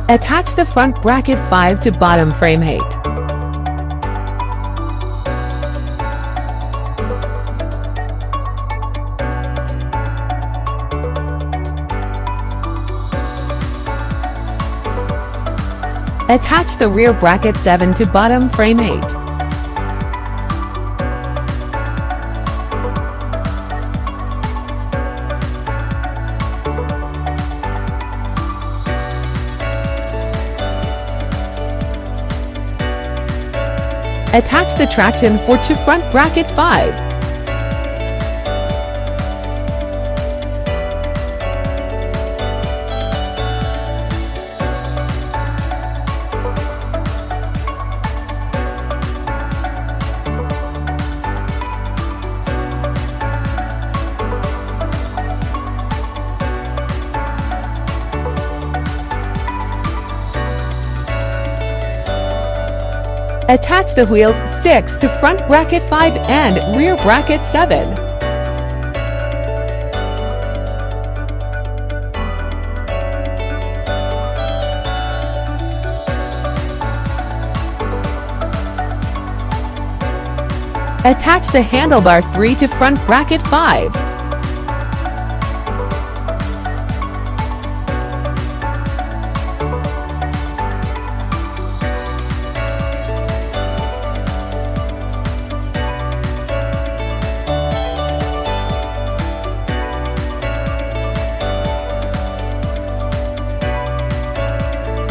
Attach the front bracket 5 to bottom frame 8. Attach the rear bracket 7 to bottom frame 8. Attach the traction fork to front bracket 5. Attach the wheels 6 to front bracket 5 and rear bracket 7. Attach the handlebar 3 to front bracket 5.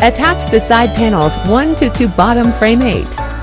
Attach the side panels 1 to 2 bottom frame 8.